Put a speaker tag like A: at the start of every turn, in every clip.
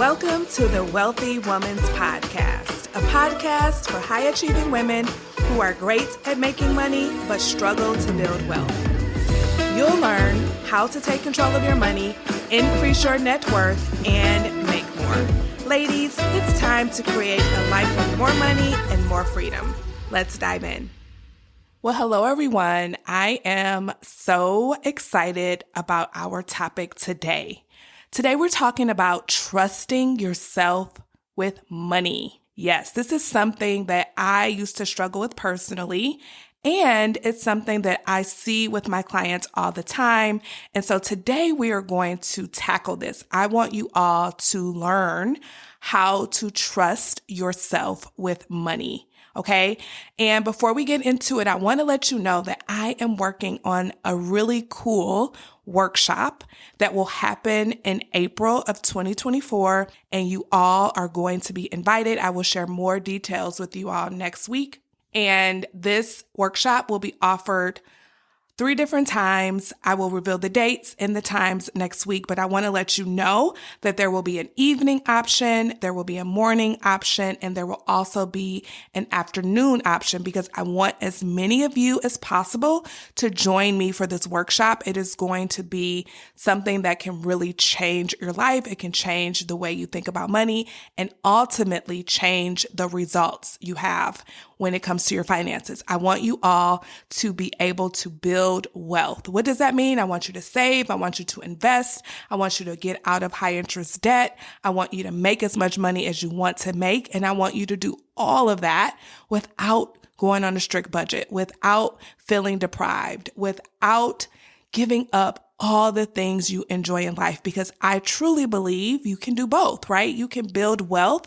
A: Welcome to the Wealthy Woman's Podcast, a podcast for high-achieving women who are great at making money but struggle to build wealth. You'll learn how to take control of your money, increase your net worth, and make more. Ladies, it's time to create a life with more money and more freedom. Let's dive in. Well, hello, everyone. I am so excited about our topic today. Today, we're talking about trusting yourself with money. Yes, this is something that I used to struggle with personally, and it's something that I see with my clients all the time. And so today we are going to tackle this. I want you all to learn how to trust yourself with money. Okay. And before we get into it, I want to let you know that I am working on a really cool workshop that will happen in April of 2024. And you all are going to be invited. I will share more details with you all next week. And this workshop will be offered 3 different times. I will reveal the dates and the times next week, but I want to let you know that there will be an evening option, there will be a morning option, and there will also be an afternoon option because I want as many of you as possible to join me for this workshop. It is going to be something that can really change your life. It can change the way you think about money and ultimately change the results you have when it comes to your finances. I want you all to be able to build wealth. What does that mean? I want you to save. I want you to invest. I want you to get out of high interest debt. I want you to make as much money as you want to make. And I want you to do all of that without going on a strict budget, without feeling deprived, without giving up all the things you enjoy in life, because I truly believe you can do both, right? You can build wealth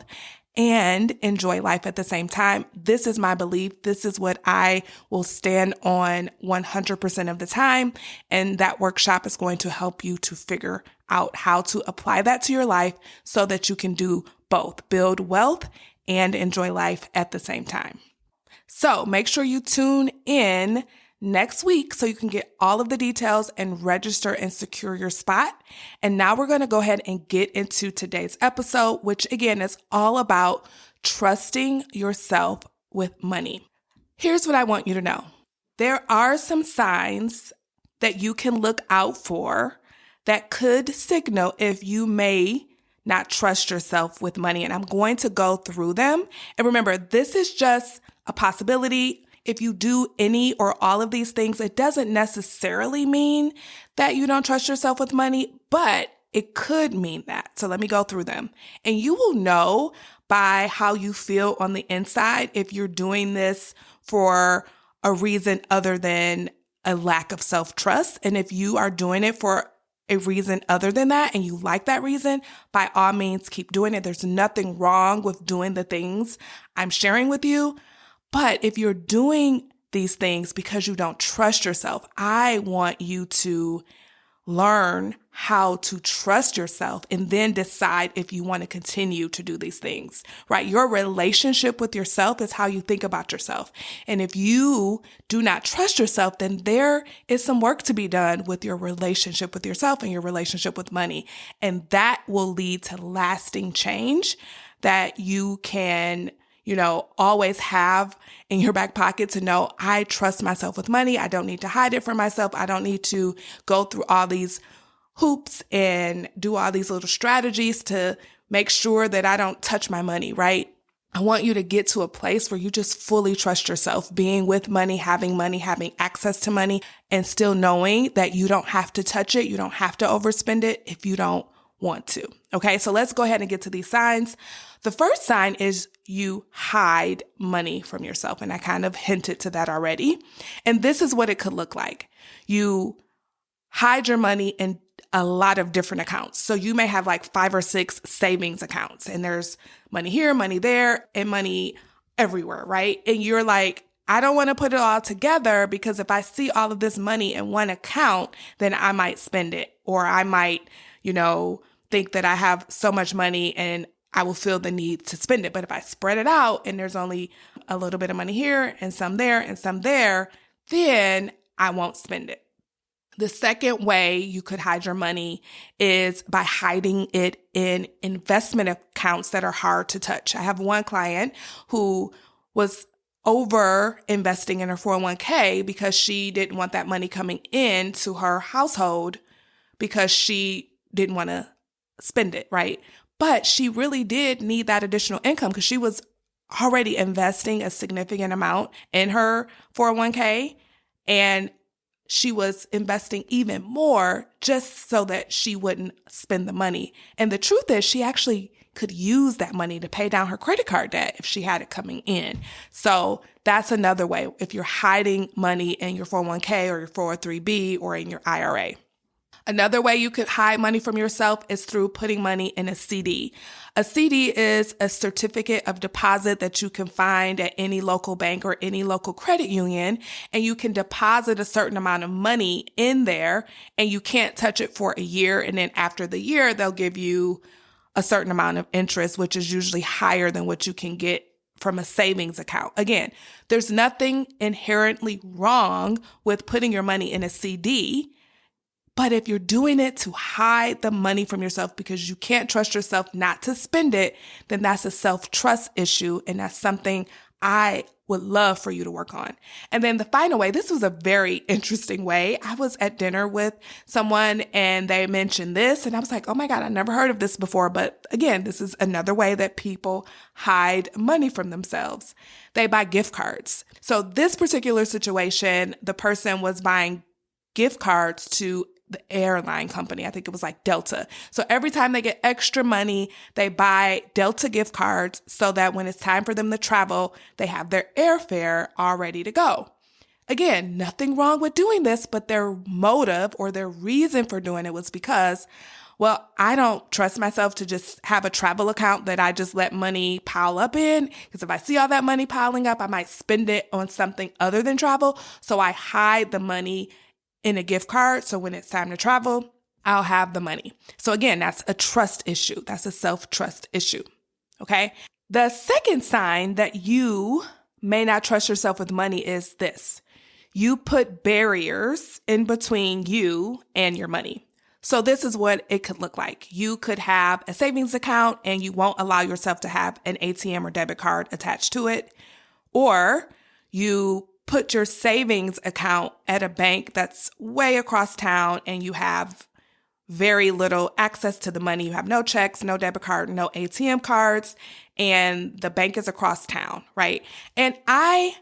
A: and enjoy life at the same time. This is my belief. This is what I will stand on 100% of the time. And that workshop is going to help you to figure out how to apply that to your life so that you can do both, build wealth and enjoy life at the same time. So make sure you tune in next week so you can get all of the details and register and secure your spot. And now we're going to go ahead and get into today's episode, which again is all about trusting yourself with money. Here's what I want you to know. There are some signs that you can look out for that could signal if you may not trust yourself with money. And I'm going to go through them. And remember, this is just a possibility. If you do any or all of these things, it doesn't necessarily mean that you don't trust yourself with money, but it could mean that. So let me go through them. And you will know by how you feel on the inside if you're doing this for a reason other than a lack of self-trust. And if you are doing it for a reason other than that and you like that reason, by all means, keep doing it. There's nothing wrong with doing the things I'm sharing with you. But if you're doing these things because you don't trust yourself, I want you to learn how to trust yourself and then decide if you want to continue to do these things, right? Your relationship with yourself is how you think about yourself. And if you do not trust yourself, then there is some work to be done with your relationship with yourself and your relationship with money. And that will lead to lasting change that you can always have in your back pocket to know, I trust myself with money. I don't need to hide it from myself. I don't need to go through all these hoops and do all these little strategies to make sure that I don't touch my money, right? I want you to get to a place where you just fully trust yourself, being with money, having access to money, and still knowing that you don't have to touch it. You don't have to overspend it if you don't want to. Okay, so let's go ahead and get to these signs. The first sign is you hide money from yourself. And I kind of hinted to that already. And this is what it could look like. You hide your money in a lot of different accounts. So you may have like 5 or 6 savings accounts and there's money here, money there, and money everywhere, right? And you're like, I don't want to put it all together because if I see all of this money in one account, then I might spend it, or I might, think that I have so much money and I will feel the need to spend it. But if I spread it out and there's only a little bit of money here and some there and some there, then I won't spend it. The second way you could hide your money is by hiding it in investment accounts that are hard to touch. I have one client who was over investing in her 401k because she didn't want that money coming in to her household because she didn't want to spend it, right? But she really did need that additional income because she was already investing a significant amount in her 401k, and she was investing even more just so that she wouldn't spend the money. And the truth is, she actually could use that money to pay down her credit card debt if she had it coming in. So that's another way if you're hiding money in your 401k or your 403b or in your IRA. Another way you could hide money from yourself is through putting money in a CD. A CD is a certificate of deposit that you can find at any local bank or any local credit union, and you can deposit a certain amount of money in there, and you can't touch it for a year. And then after the year, they'll give you a certain amount of interest, which is usually higher than what you can get from a savings account. Again, there's nothing inherently wrong with putting your money in a CD. But if you're doing it to hide the money from yourself because you can't trust yourself not to spend it, then that's a self-trust issue. And that's something I would love for you to work on. And then the final way, this was a very interesting way. I was at dinner with someone and they mentioned this and I was like, oh my God, I never heard of this before. But again, this is another way that people hide money from themselves. They buy gift cards. So this particular situation, the person was buying gift cards to the airline company. I think it was like Delta. So every time they get extra money, they buy Delta gift cards so that when it's time for them to travel, they have their airfare all ready to go. Again, nothing wrong with doing this, but their motive or their reason for doing it was because, well, I don't trust myself to just have a travel account that I just let money pile up in, because if I see all that money piling up, I might spend it on something other than travel. So I hide the money in a gift card. So when it's time to travel, I'll have the money. So again, that's a trust issue. That's a self-trust issue. Okay. The second sign that you may not trust yourself with money is this. You put barriers in between you and your money. So this is what it could look like. You could have a savings account and you won't allow yourself to have an ATM or debit card attached to it. Or you put your savings account at a bank that's way across town and you have very little access to the money. You have no checks, no debit card, no ATM cards, and the bank is across town, right? And I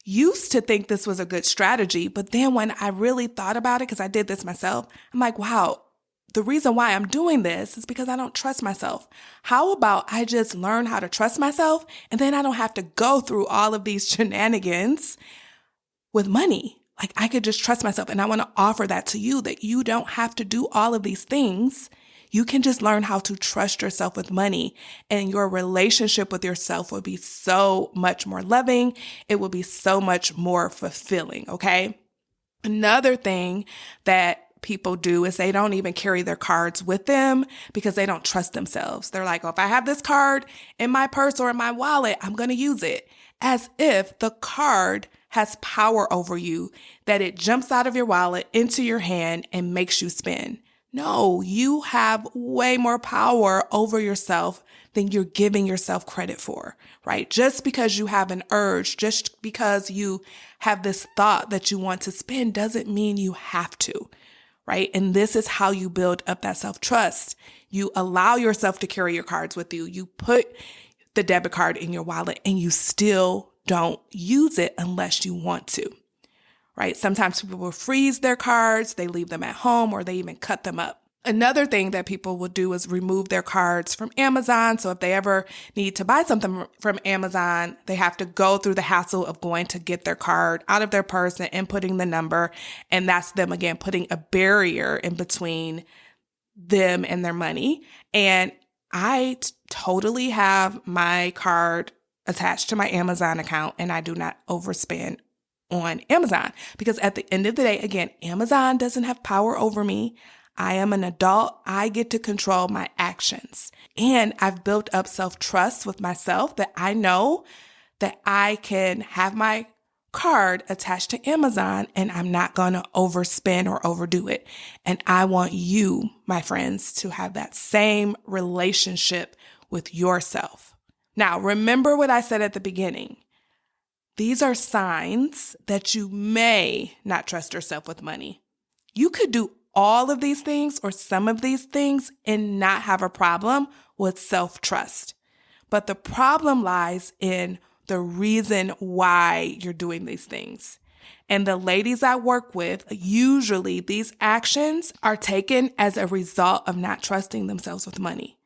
A: used to think this was a good strategy, but then when I really thought about it, because I did this myself, I'm like, wow, the reason why I'm doing this is because I don't trust myself. How about I just learn how to trust myself and then I don't have to go through all of these shenanigans with money? Like I could just trust myself. And I want to offer that to you, that you don't have to do all of these things. You can just learn how to trust yourself with money, and your relationship with yourself will be so much more loving. It will be so much more fulfilling. Okay. Another thing that people do is they don't even carry their cards with them because they don't trust themselves. They're like, oh, if I have this card in my purse or in my wallet, I'm going to use it, as if the card has power over you, that it jumps out of your wallet into your hand and makes you spend. No, you have way more power over yourself than you're giving yourself credit for, right? Just because you have an urge, just because you have this thought that you want to spend doesn't mean you have to, right? And this is how you build up that self-trust. You allow yourself to carry your cards with you. You put the debit card in your wallet and you still don't use it unless you want to, right? Sometimes people will freeze their cards, they leave them at home, or they even cut them up. Another thing that people will do is remove their cards from Amazon. So if they ever need to buy something from Amazon, they have to go through the hassle of going to get their card out of their purse and inputting the number. And that's them, again, putting a barrier in between them and their money. And I totally have my card attached to my Amazon account, and I do not overspend on Amazon because at the end of the day, again, Amazon doesn't have power over me. I am an adult. I get to control my actions, and I've built up self-trust with myself that I know that I can have my card attached to Amazon, and I'm not going to overspend or overdo it. And I want you, my friends, to have that same relationship with yourself. Now, remember what I said at the beginning. These are signs that you may not trust yourself with money. You could do all of these things or some of these things and not have a problem with self-trust. But the problem lies in the reason why you're doing these things. And the ladies I work with, usually these actions are taken as a result of not trusting themselves with money.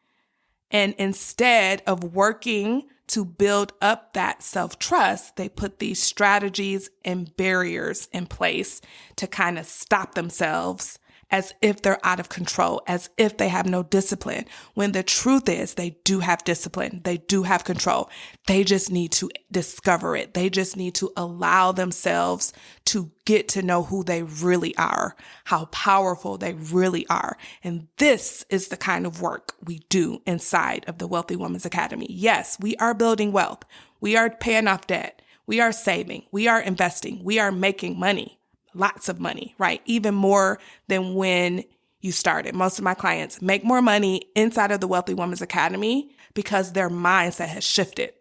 A: And instead of working to build up that self-trust, they put these strategies and barriers in place to kind of stop themselves as if they're out of control, as if they have no discipline, when the truth is they do have discipline, they do have control. They just need to discover it. They just need to allow themselves to get to know who they really are, how powerful they really are. And this is the kind of work we do inside of the Wealthy Woman's Academy. Yes, we are building wealth. We are paying off debt. We are saving. We are investing. We are making money. Lots of money, right? Even more than when you started. Most of my clients make more money inside of the Wealthy Woman's Academy because their mindset has shifted.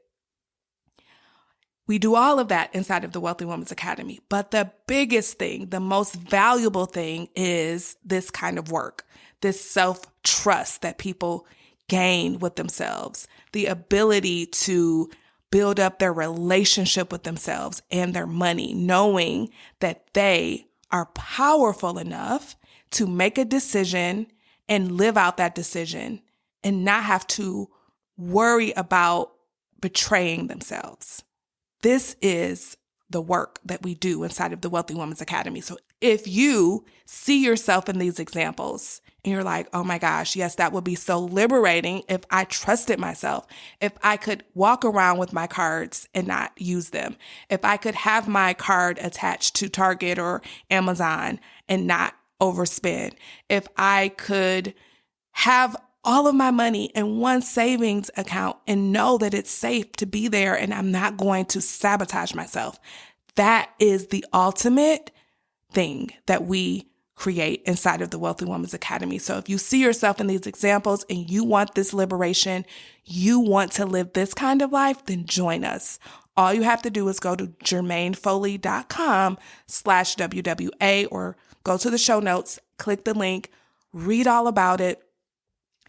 A: We do all of that inside of the Wealthy Woman's Academy. But the biggest thing, the most valuable thing is this kind of work, this self-trust that people gain with themselves, the ability to build up their relationship with themselves and their money, knowing that they are powerful enough to make a decision and live out that decision and not have to worry about betraying themselves. This is the work that we do inside of the Wealthy Woman's Academy. So if you see yourself in these examples and you're like, oh my gosh, yes, that would be so liberating if I trusted myself, if I could walk around with my cards and not use them, if I could have my card attached to Target or Amazon and not overspend, if I could have all of my money in one savings account and know that it's safe to be there and I'm not going to sabotage myself. That is the ultimate thing that we create inside of the Wealthy Woman's Academy. So if you see yourself in these examples and you want this liberation, you want to live this kind of life, then join us. All you have to do is go to jermainefoley.com/WWA or go to the show notes, click the link, read all about it.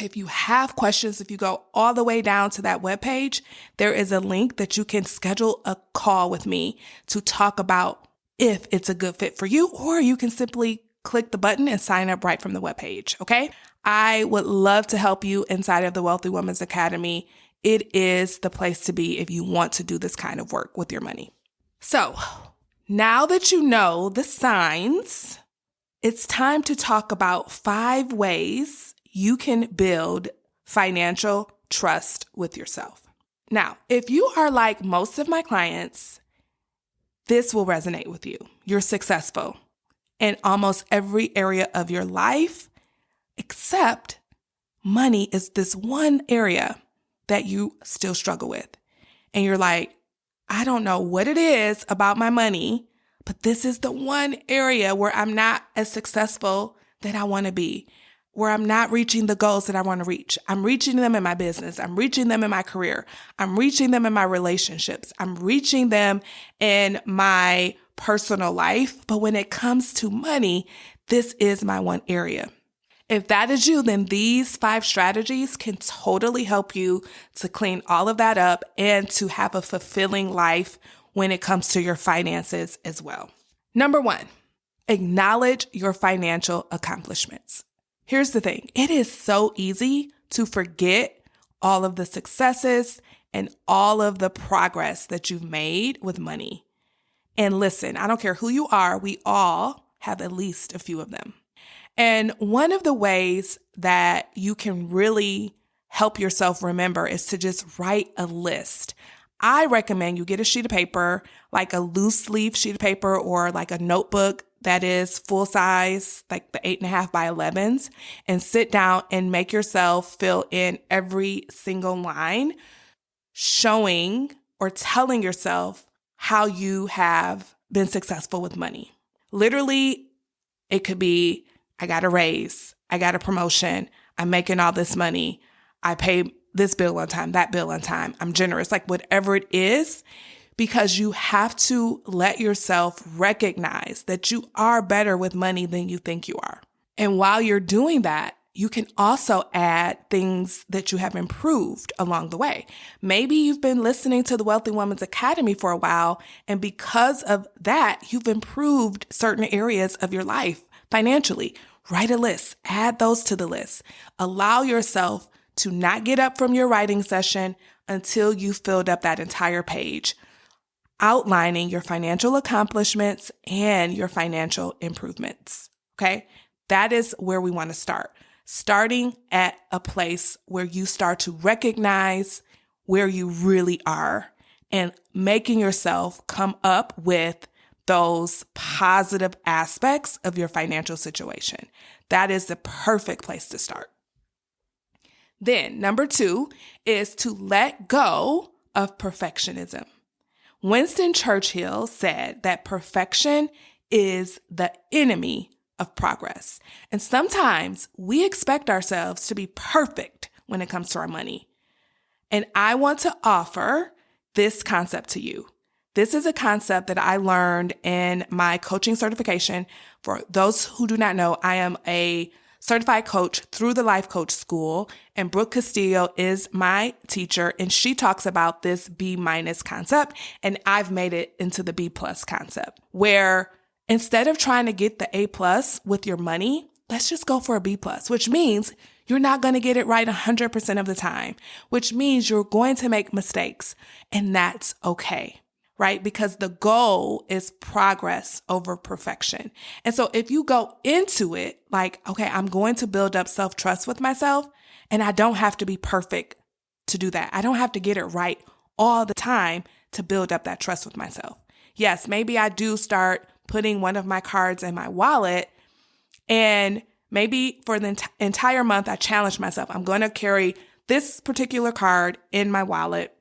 A: If you have questions, if you go all the way down to that webpage, there is a link that you can schedule a call with me to talk about if it's a good fit for you, or you can simply click the button and sign up right from the webpage, okay? I would love to help you inside of the Wealthy Woman's Academy. It is the place to be if you want to do this kind of work with your money. So now that you know the signs, it's time to talk about 5 ways you can build financial trust with yourself. Now, if you are like most of my clients, this will resonate with you. You're successful in almost every area of your life, except money is this one area that you still struggle with. And you're like, I don't know what it is about my money, but this is the one area where I'm not as successful that I want to be, where I'm not reaching the goals that I want to reach. I'm reaching them in my business. I'm reaching them in my career. I'm reaching them in my relationships. I'm reaching them in my personal life. But when it comes to money, this is my one area. If that is you, then these 5 strategies can totally help you to clean all of that up and to have a fulfilling life when it comes to your finances as well. Number 1, acknowledge your financial accomplishments. Here's the thing. It is so easy to forget all of the successes and all of the progress that you've made with money. And listen, I don't care who you are, we all have at least a few of them. And one of the ways that you can really help yourself remember is to just write a list. I recommend you get a sheet of paper, like a loose leaf sheet of paper or like a notebook that is full size, like the 8.5 by 11s, and sit down and make yourself fill in every single line, showing or telling yourself how you have been successful with money. Literally, it could be, I got a raise, I got a promotion, I'm making all this money, I pay this bill on time, that bill on time, I'm generous, like whatever it is, because you have to let yourself recognize that you are better with money than you think you are. And while you're doing that, you can also add things that you have improved along the way. Maybe you've been listening to the Wealthy Woman's Academy for a while, and because of that, you've improved certain areas of your life financially. Write a list, add those to the list. Allow yourself to not get up from your writing session until you've filled up that entire page, outlining your financial accomplishments and your financial improvements. Okay? That is where we want to start. Starting at a place where you start to recognize where you really are and making yourself come up with those positive aspects of your financial situation. That is the perfect place to start. Then, number 2 is to let go of perfectionism. Winston Churchill said that perfection is the enemy of progress. And sometimes we expect ourselves to be perfect when it comes to our money. And I want to offer this concept to you. This is a concept that I learned in my coaching certification. For those who do not know, I am a certified coach through the Life Coach School, and Brooke Castillo is my teacher, and she talks about this B- concept, and I've made it into the B+ concept, where instead of trying to get the A+ with your money, let's just go for a B+, which means you're not going to get it right 100% of the time, which means you're going to make mistakes, and that's okay. Right? Because the goal is progress over perfection. And so if you go into it like, okay, I'm going to build up self-trust with myself, and I don't have to be perfect to do that. I don't have to get it right all the time to build up that trust with myself. Yes, maybe I do start putting one of my cards in my wallet, and maybe for the entire month, I challenge myself. I'm going to carry this particular card in my wallet.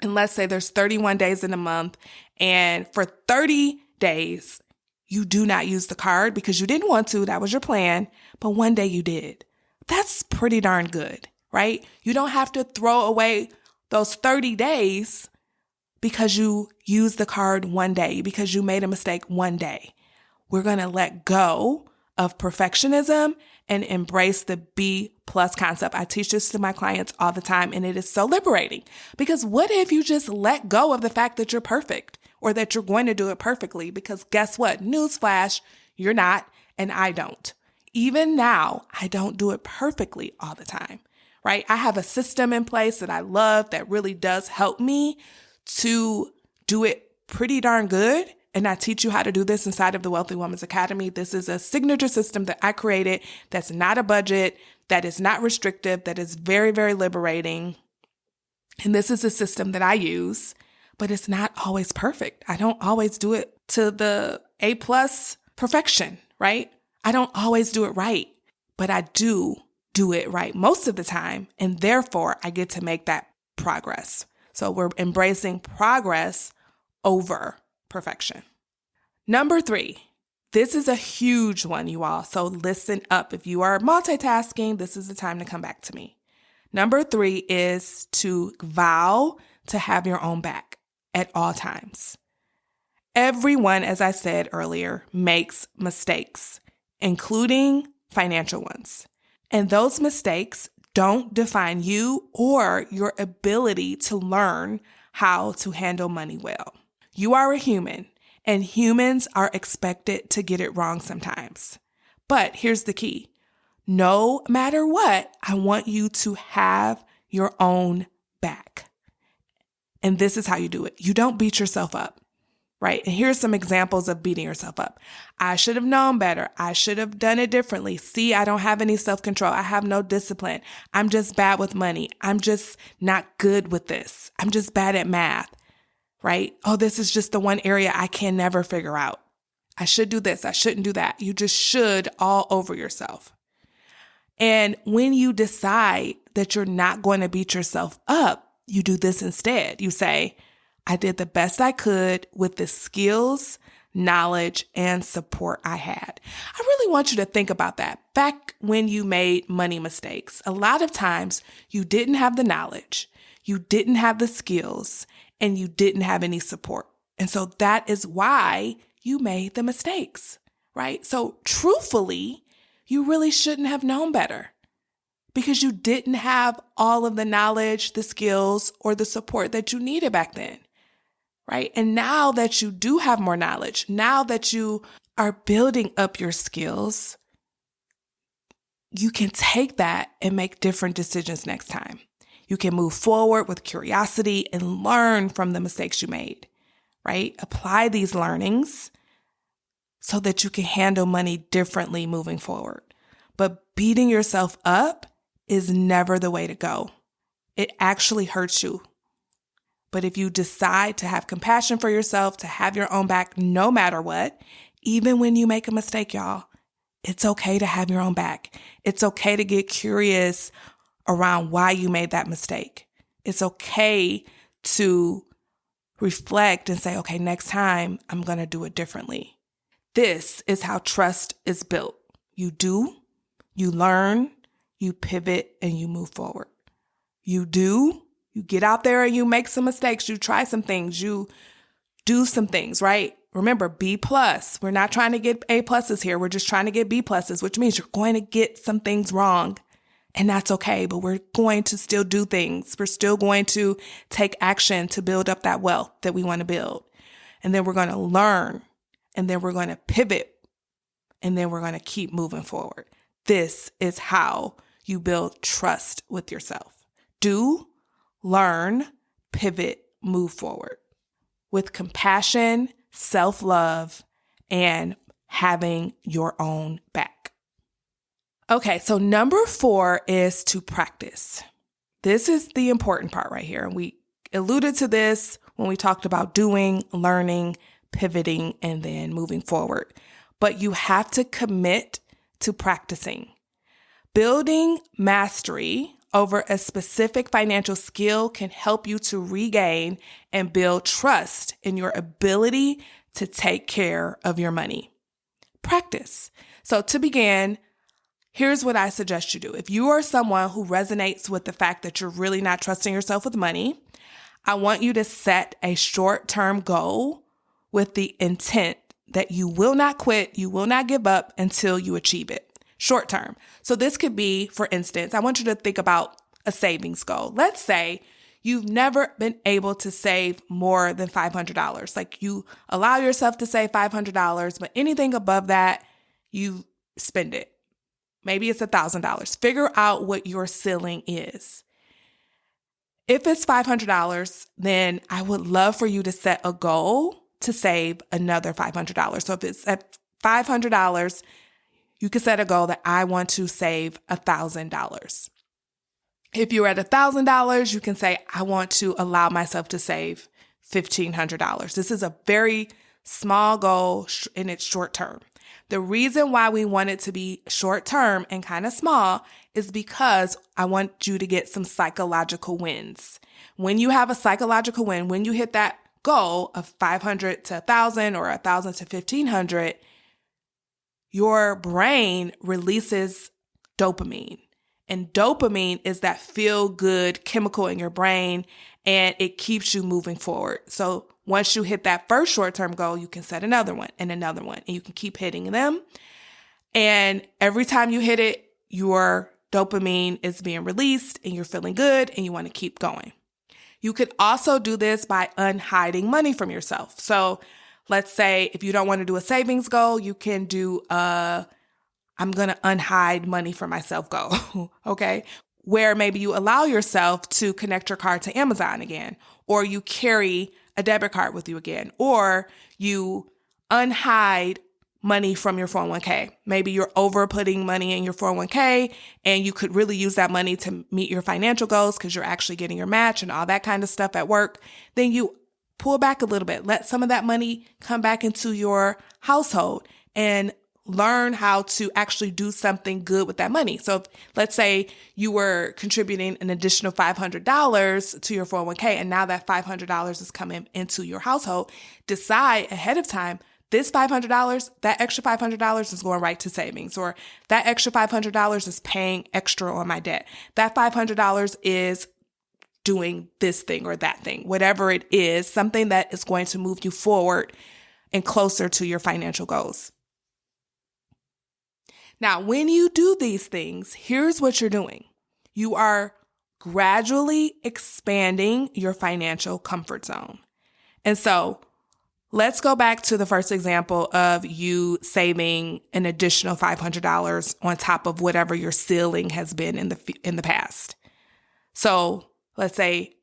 A: And let's say there's 31 days in a month, and for 30 days, you do not use the card because you didn't want to. That was your plan. But one day you did. That's pretty darn good, right? You don't have to throw away those 30 days because you used the card one day, because you made a mistake one day. We're going to let go of perfectionism and embrace the B+ concept. I teach this to my clients all the time, and it is so liberating, because what if you just let go of the fact that you're perfect or that you're going to do it perfectly? Because guess what? Newsflash, you're not, and I don't. Even now, I don't do it perfectly all the time, right? I have a system in place that I love that really does help me to do it pretty darn good. And I teach you how to do this inside of the Wealthy Woman's Academy. This is a signature system that I created that's not a budget, that is not restrictive, that is very, very liberating. And this is a system that I use, but it's not always perfect. I don't always do it to the A+ perfection, right? I don't always do it right, but I do it right most of the time. And therefore, I get to make that progress. So we're embracing progress over perfection. Number 3, this is a huge one, you all. So listen up. If you are multitasking, this is the time to come back to me. Number 3 is to vow to have your own back at all times. Everyone, as I said earlier, makes mistakes, including financial ones. And those mistakes don't define you or your ability to learn how to handle money well. You are a human, and humans are expected to get it wrong sometimes. But here's the key. No matter what, I want you to have your own back. And this is how you do it. You don't beat yourself up, right? And here's some examples of beating yourself up. I should have known better. I should have done it differently. See, I don't have any self-control. I have no discipline. I'm just bad with money. I'm just not good with this. I'm just bad at math. Right? Oh, this is just the one area I can never figure out. I should do this. I shouldn't do that. You just should all over yourself. And when you decide that you're not going to beat yourself up, you do this instead. You say, I did the best I could with the skills, knowledge, and support I had. I really want you to think about that. Back when you made money mistakes, a lot of times you didn't have the knowledge, you didn't have the skills, and you didn't have any support. And so that is why you made the mistakes, right? So truthfully, you really shouldn't have known better because you didn't have all of the knowledge, the skills, or the support that you needed back then. Right? And now that you do have more knowledge, now that you are building up your skills, you can take that and make different decisions next time. You can move forward with curiosity and learn from the mistakes you made, right? Apply these learnings so that you can handle money differently moving forward. But beating yourself up is never the way to go. It actually hurts you. But if you decide to have compassion for yourself, to have your own back no matter what, even when you make a mistake, y'all, it's okay to have your own back. It's okay to get curious around why you made that mistake. It's okay to reflect and say, okay, next time I'm going to do it differently. This is how trust is built. You do, you learn, you pivot, and you move forward. You get out there and you make some mistakes. You try some things. You do some things, right? Remember, B+. We're not trying to get A+ here. We're just trying to get B+, which means you're going to get some things wrong. And that's okay, but we're going to still do things. We're still going to take action to build up that wealth that we want to build. And then we're going to learn. And then we're going to pivot. And then we're going to keep moving forward. This is how you build trust with yourself. Do, learn, pivot, move forward with compassion, self-love, and having your own back. Okay, so number 4 is to practice. This is the important part right here. And we alluded to this when we talked about doing, learning, pivoting, and then moving forward. But you have to commit to practicing. Building mastery over a specific financial skill can help you to regain and build trust in your ability to take care of your money. Practice. So to begin, here's what I suggest you do. If you are someone who resonates with the fact that you're really not trusting yourself with money, I want you to set a short-term goal with the intent that you will not quit, you will not give up until you achieve it. Short term. So this could be, for instance, I want you to think about a savings goal. Let's say you've never been able to save more than $500. Like you allow yourself to save $500, but anything above that, you spend it. Maybe it's $1,000. Figure out what your ceiling is. If it's $500, then I would love for you to set a goal to save another $500. So if it's at $500, you can set a goal that I want to save $1,000. If you're at $1,000, you can say, I want to allow myself to save $1,500. This is a very small goal and it's short term. The reason why we want it to be short term and kind of small is because I want you to get some psychological wins. When you have a psychological win, when you hit that goal of 500 to 1,000 or 1,000 to 1,500, your brain releases dopamine. And dopamine is that feel-good chemical in your brain, and it keeps you moving forward. So once you hit that first short-term goal, you can set another one, and you can keep hitting them. And every time you hit it, your dopamine is being released, and you're feeling good, and you want to keep going. You could also do this by unhiding money from yourself. So let's say if you don't want to do a savings goal, you can do I'm going to unhide money for myself goal, okay? Where maybe you allow yourself to connect your card to Amazon again, or you carry a debit card with you again, or you unhide money from your 401k. Maybe you're over putting money in your 401k and you could really use that money to meet your financial goals because you're actually getting your match and all that kind of stuff at work. Then you pull back a little bit, let some of that money come back into your household and learn how to actually do something good with that money. So if, let's say you were contributing an additional $500 to your 401k, and now that $500 is coming into your household, decide ahead of time, this $500, that extra $500 is going right to savings, or that extra $500 is paying extra on my debt. That $500 is doing this thing or that thing, whatever it is, something that is going to move you forward and closer to your financial goals. Now, when you do these things, here's what you're doing. You are gradually expanding your financial comfort zone. And so let's go back to the first example of you saving an additional $500 on top of whatever your ceiling has been in the past. So let's say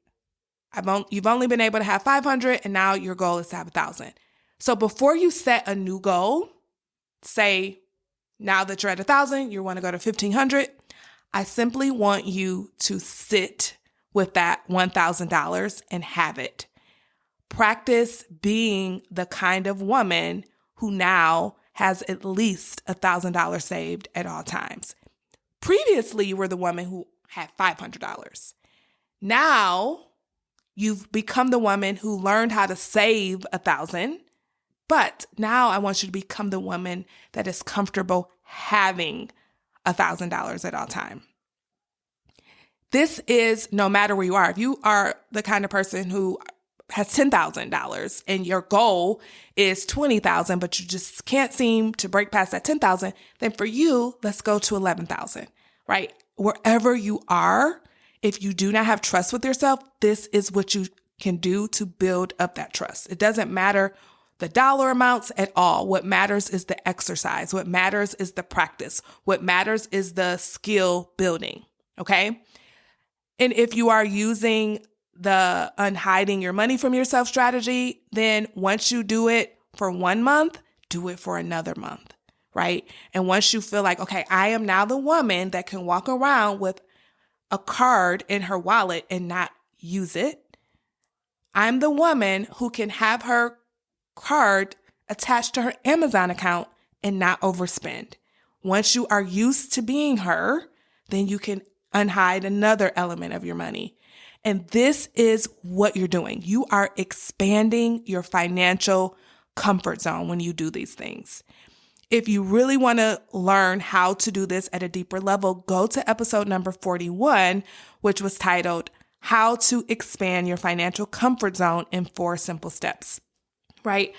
A: you've only been able to have 500 and now your goal is to have 1,000. So before you set a new goal, say now that you're at 1,000, you want to go to 1,500. I simply want you to sit with that $1,000 and have it. Practice being the kind of woman who now has at least $1,000 saved at all times. Previously, you were the woman who had $500. Now, you've become the woman who learned how to save 1,000. But now I want you to become the woman that is comfortable having $1,000 at all time. This is no matter where you are. If you are the kind of person who has $10,000 and your goal is $20,000, but you just can't seem to break past that $10,000, then for you, let's go to $11,000, right? Wherever you are, if you do not have trust with yourself, this is what you can do to build up that trust. It doesn't matter the dollar amounts at all. What matters is the exercise. What matters is the practice. What matters is the skill building. Okay. And if you are using the unhiding your money from yourself strategy, then once you do it for 1 month, do it for another month, right? And once you feel like, okay, I am now the woman that can walk around with a card in her wallet and not use it. I'm the woman who can have her card attached to her Amazon account and not overspend. Once you are used to being her, then you can unhide another element of your money. And this is what you're doing. You are expanding your financial comfort zone when you do these things. If you really want to learn how to do this at a deeper level, go to episode number 41, which was titled, How to Expand Your Financial Comfort Zone in 4 Simple Steps. Right?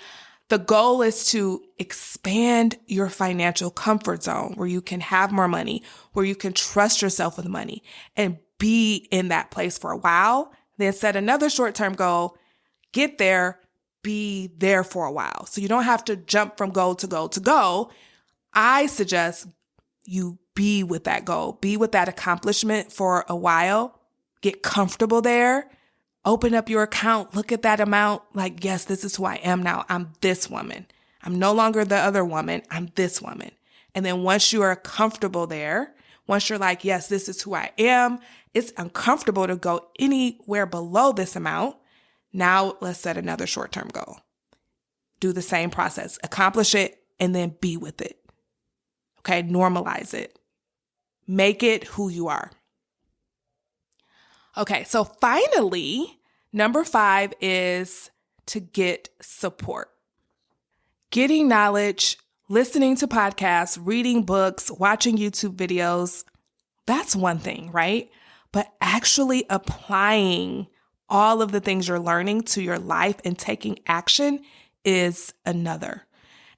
A: The goal is to expand your financial comfort zone where you can have more money, where you can trust yourself with money and be in that place for a while. Then set another short-term goal, get there, be there for a while. So you don't have to jump from goal to goal to goal. I suggest you be with that goal, be with that accomplishment for a while, get comfortable there. Open up your account, look at that amount, like, yes, this is who I am now. I'm this woman. I'm no longer the other woman. I'm this woman. And then once you are comfortable there, once you're like, yes, this is who I am, it's uncomfortable to go anywhere below this amount. Now let's set another short-term goal. Do the same process, accomplish it, and then be with it. Okay, normalize it. Make it who you are. Okay, so finally, number 5 is to get support. Getting knowledge, listening to podcasts, reading books, watching YouTube videos, that's one thing, right? But actually applying all of the things you're learning to your life and taking action is another.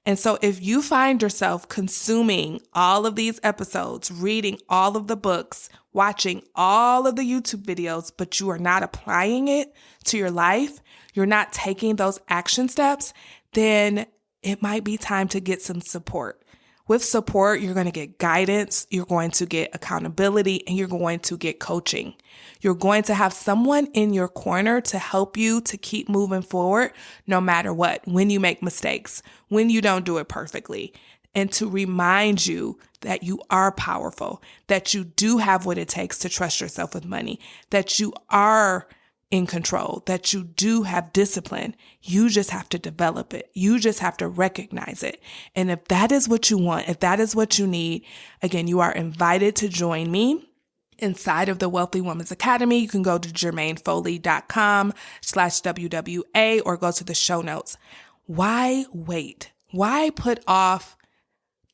A: And so if you find yourself consuming all of these episodes, reading all of the books, watching all of the YouTube videos, but you are not applying it to your life, you're not taking those action steps, then it might be time to get some support. With support, you're going to get guidance, you're going to get accountability, and you're going to get coaching. You're going to have someone in your corner to help you to keep moving forward no matter what, when you make mistakes, when you don't do it perfectly, and to remind you that you are powerful, that you do have what it takes to trust yourself with money, that you are in control, that you do have discipline. You just have to develop it. You just have to recognize it. And if that is what you want, if that is what you need, again, you are invited to join me inside of the Wealthy Woman's Academy. You can go to jermainefoley.com/WWA or go to the show notes. Why wait? Why put off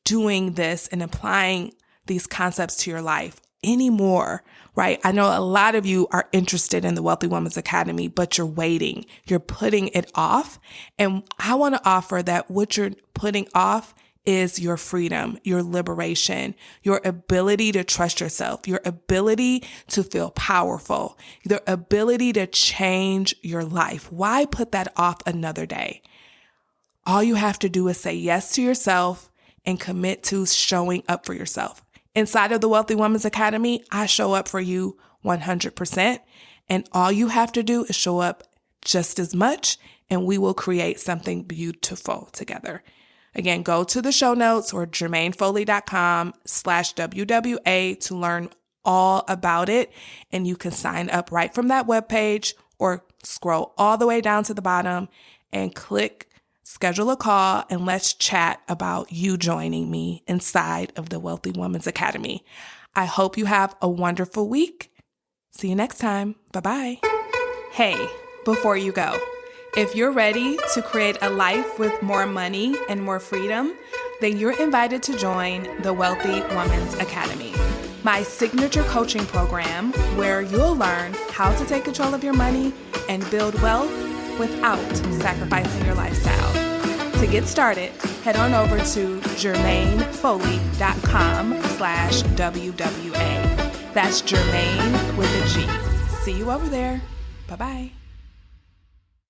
A: doing this and applying these concepts to your life anymore, right? I know a lot of you are interested in the Wealthy Woman's Academy, but you're waiting. You're putting it off. And I want to offer that what you're putting off is your freedom, your liberation, your ability to trust yourself, your ability to feel powerful, your ability to change your life. Why put that off another day? All you have to do is say yes to yourself and commit to showing up for yourself. Inside of the Wealthy Woman's Academy, I show up for you 100%. And all you have to do is show up just as much, and we will create something beautiful together. Again, go to the show notes or jermainefoley.com/WWA to learn all about it. And you can sign up right from that webpage or scroll all the way down to the bottom and click schedule a call, and let's chat about you joining me inside of the Wealthy Woman's Academy. I hope you have a wonderful week. See you next time. Bye-bye. Hey, before you go, if you're ready to create a life with more money and more freedom, then you're invited to join the Wealthy Woman's Academy, my signature coaching program where you'll learn how to take control of your money and build wealth without sacrificing your lifestyle. To get started, head on over to jermainefoley.com/WWA. That's Jermaine with a G. See you over there. Bye-bye.